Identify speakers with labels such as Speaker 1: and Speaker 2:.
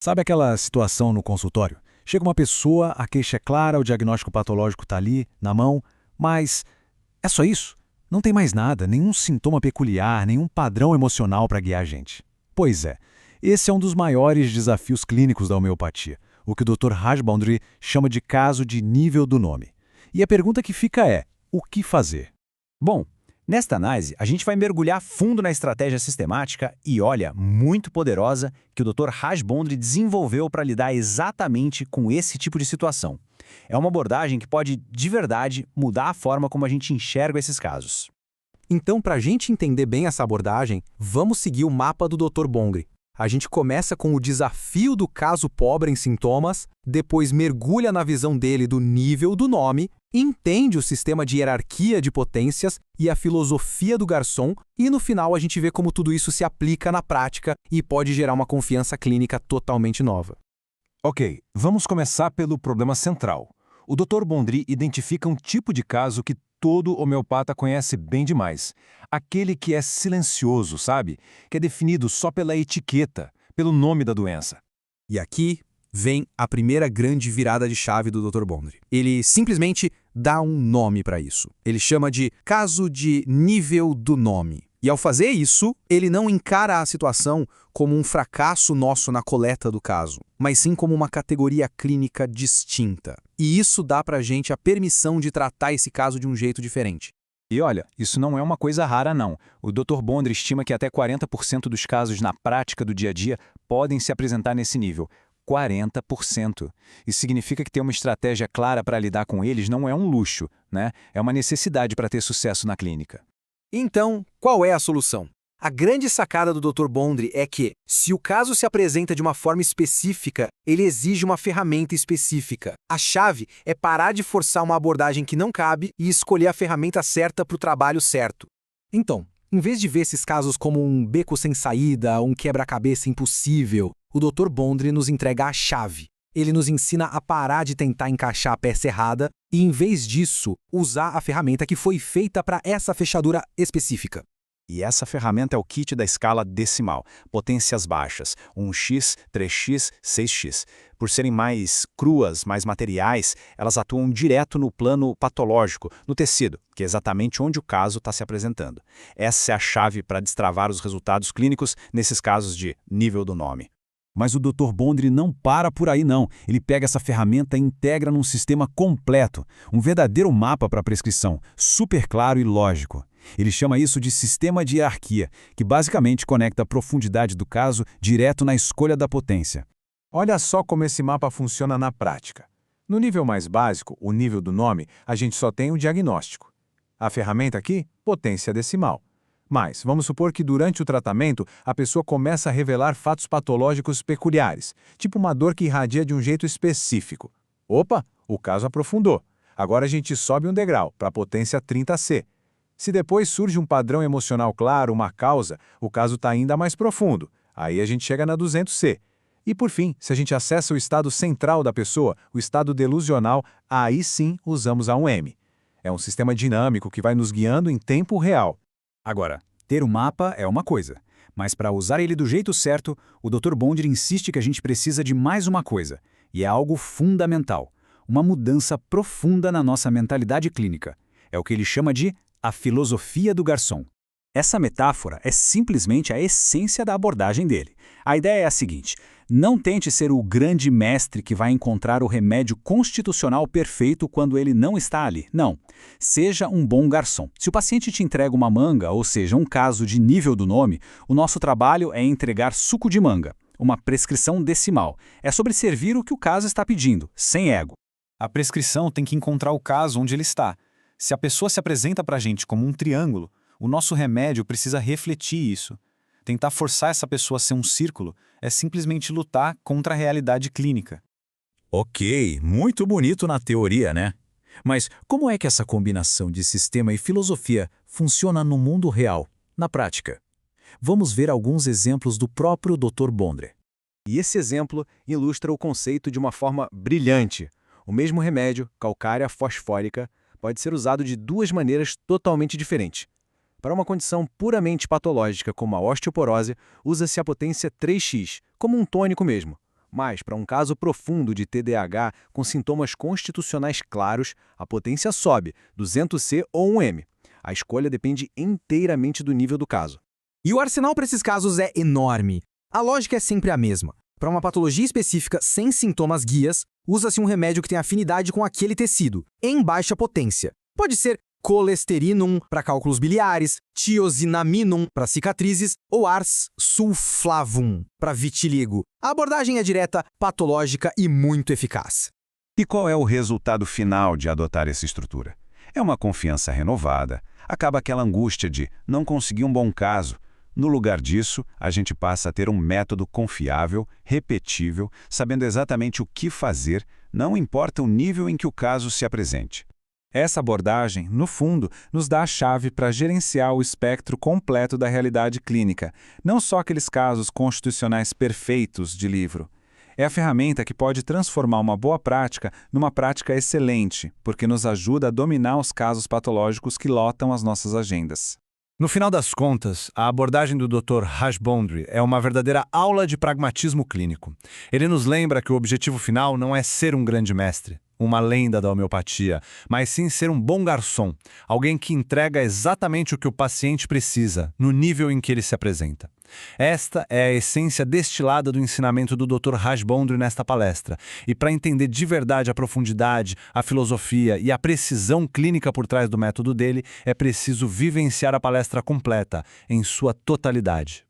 Speaker 1: Sabe aquela situação no consultório? Chega uma pessoa, a queixa é clara, o diagnóstico patológico está ali, na mão, mas é só isso? Não tem mais nada, nenhum sintoma peculiar, nenhum padrão emocional para guiar a gente. Pois é, esse é um dos maiores desafios clínicos da homeopatia, o que o Dr. Rajboundry chama de caso de nível do nome. E a pergunta que fica é, o que fazer?
Speaker 2: Bom, nesta análise, a gente vai mergulhar fundo na estratégia sistemática e, olha, muito poderosa que o Dr. Rajboundry desenvolveu para lidar exatamente com esse tipo de situação. É uma abordagem que pode, de verdade, mudar a forma como a gente enxerga esses casos.
Speaker 3: Então, para a gente entender bem essa abordagem, vamos seguir o mapa do Dr. Bongri. A gente começa com o desafio do caso pobre em sintomas, depois mergulha na visão dele do nível do nome, entende o sistema de hierarquia de potências e a filosofia do garçom, e no final a gente vê como tudo isso se aplica na prática e pode gerar uma confiança clínica totalmente nova.
Speaker 4: Ok, vamos começar pelo problema central. O Dr. Bondry identifica um tipo de caso que todo homeopata conhece bem demais. Aquele que é silencioso, sabe? Que é definido só pela etiqueta, pelo nome da doença.
Speaker 3: E aqui vem a primeira grande virada de chave do Dr. Bondry. Ele simplesmente dá um nome para isso. Ele chama de caso de nível do nome. E ao fazer isso, ele não encara a situação como um fracasso nosso na coleta do caso, mas sim como uma categoria clínica distinta. E isso dá pra gente a permissão de tratar esse caso de um jeito diferente.
Speaker 2: E olha, isso não é uma coisa rara não. O Dr. Bondry estima que até 40% dos casos na prática do dia a dia podem se apresentar nesse nível. 40%. Isso significa que ter uma estratégia clara para lidar com eles não é um luxo, né? É uma necessidade para ter sucesso na clínica.
Speaker 3: Então, qual é a solução? A grande sacada do Dr. Bondry é que, se o caso se apresenta de uma forma específica, ele exige uma ferramenta específica. A chave é parar de forçar uma abordagem que não cabe e escolher a ferramenta certa para o trabalho certo. Então, em vez de ver esses casos como um beco sem saída, um quebra-cabeça impossível, o Dr. Bondry nos entrega a chave. Ele nos ensina a parar de tentar encaixar a peça errada e, em vez disso, usar a ferramenta que foi feita para essa fechadura específica.
Speaker 2: E essa ferramenta é o kit da escala decimal, potências baixas, 1x, 3x, 6x. Por serem mais cruas, mais materiais, elas atuam direto no plano patológico, no tecido, que é exatamente onde o caso está se apresentando. Essa é a chave para destravar os resultados clínicos nesses casos de nível do nome.
Speaker 1: Mas o Dr. Bondry não para por aí não. Ele pega essa ferramenta e integra num sistema completo, um verdadeiro mapa para a prescrição, super claro e lógico. Ele chama isso de sistema de hierarquia, que basicamente conecta a profundidade do caso direto na escolha da potência.
Speaker 4: Olha só como esse mapa funciona na prática. No nível mais básico, o nível do nome, a gente só tem o diagnóstico. A ferramenta aqui, potência decimal. Mas vamos supor que durante o tratamento a pessoa começa a revelar fatos patológicos peculiares, tipo uma dor que irradia de um jeito específico. Opa, o caso aprofundou. Agora a gente sobe um degrau, para a potência 30C. Se depois surge um padrão emocional claro, uma causa, o caso está ainda mais profundo. Aí a gente chega na 200C. E por fim, se a gente acessa o estado central da pessoa, o estado delusional, aí sim usamos a 1M. É um sistema dinâmico que vai nos guiando em tempo real.
Speaker 1: Agora, ter o mapa é uma coisa, mas para usar ele do jeito certo, o Dr. Bondry insiste que a gente precisa de mais uma coisa, e é algo fundamental, uma mudança profunda na nossa mentalidade clínica. É o que ele chama de a filosofia do garçom. Essa metáfora é simplesmente a essência da abordagem dele. A ideia é a seguinte: não tente ser o grande mestre que vai encontrar o remédio constitucional perfeito quando ele não está ali. Não. Seja um bom garçom. Se o paciente te entrega uma manga, ou seja, um caso de nível do nome, o nosso trabalho é entregar suco de manga, uma prescrição decimal. É sobre servir o que o caso está pedindo, sem ego.
Speaker 2: A prescrição tem que encontrar o caso onde ele está. Se a pessoa se apresenta para a gente como um triângulo, o nosso remédio precisa refletir isso. Tentar forçar essa pessoa a ser um círculo é simplesmente lutar contra a realidade clínica.
Speaker 1: Ok, muito bonito na teoria, né? Mas como é que essa combinação de sistema e filosofia funciona no mundo real, na prática? Vamos ver alguns exemplos do próprio Dr. Bondry.
Speaker 3: E esse exemplo ilustra o conceito de uma forma brilhante. O mesmo remédio, calcária fosfórica, pode ser usado de duas maneiras totalmente diferentes. Para uma condição puramente patológica como a osteoporose, usa-se a potência 3x, como um tônico mesmo.
Speaker 5: Mas, para um caso profundo de TDAH com sintomas constitucionais claros, a potência sobe, 200C ou 1M. A escolha depende inteiramente do nível do caso.
Speaker 3: E o arsenal para esses casos é enorme. A lógica é sempre a mesma. Para uma patologia específica sem sintomas guias, usa-se um remédio que tem afinidade com aquele tecido, em baixa potência. Pode ser colesterinum para cálculos biliares, tiosinaminum para cicatrizes ou ars sulflavum para vitiligo. A abordagem é direta, patológica e muito eficaz.
Speaker 1: E qual é o resultado final de adotar essa estrutura? É uma confiança renovada, acaba aquela angústia de não conseguir um bom caso. No lugar disso, a gente passa a ter um método confiável, repetível, sabendo exatamente o que fazer, não importa o nível em que o caso se apresente.
Speaker 4: Essa abordagem, no fundo, nos dá a chave para gerenciar o espectro completo da realidade clínica, não só aqueles casos constitucionais perfeitos de livro. É a ferramenta que pode transformar uma boa prática numa prática excelente, porque nos ajuda a dominar os casos patológicos que lotam as nossas agendas.
Speaker 6: No final das contas, a abordagem do Dr. Rajbondry é uma verdadeira aula de pragmatismo clínico. Ele nos lembra que o objetivo final não é ser um grande mestre, uma lenda da homeopatia, mas sim ser um bom garçom, alguém que entrega exatamente o que o paciente precisa, no nível em que ele se apresenta. Esta é a essência destilada do ensinamento do Dr. Rajbondry nesta palestra. E para entender de verdade a profundidade, a filosofia e a precisão clínica por trás do método dele, é preciso vivenciar a palestra completa, em sua totalidade.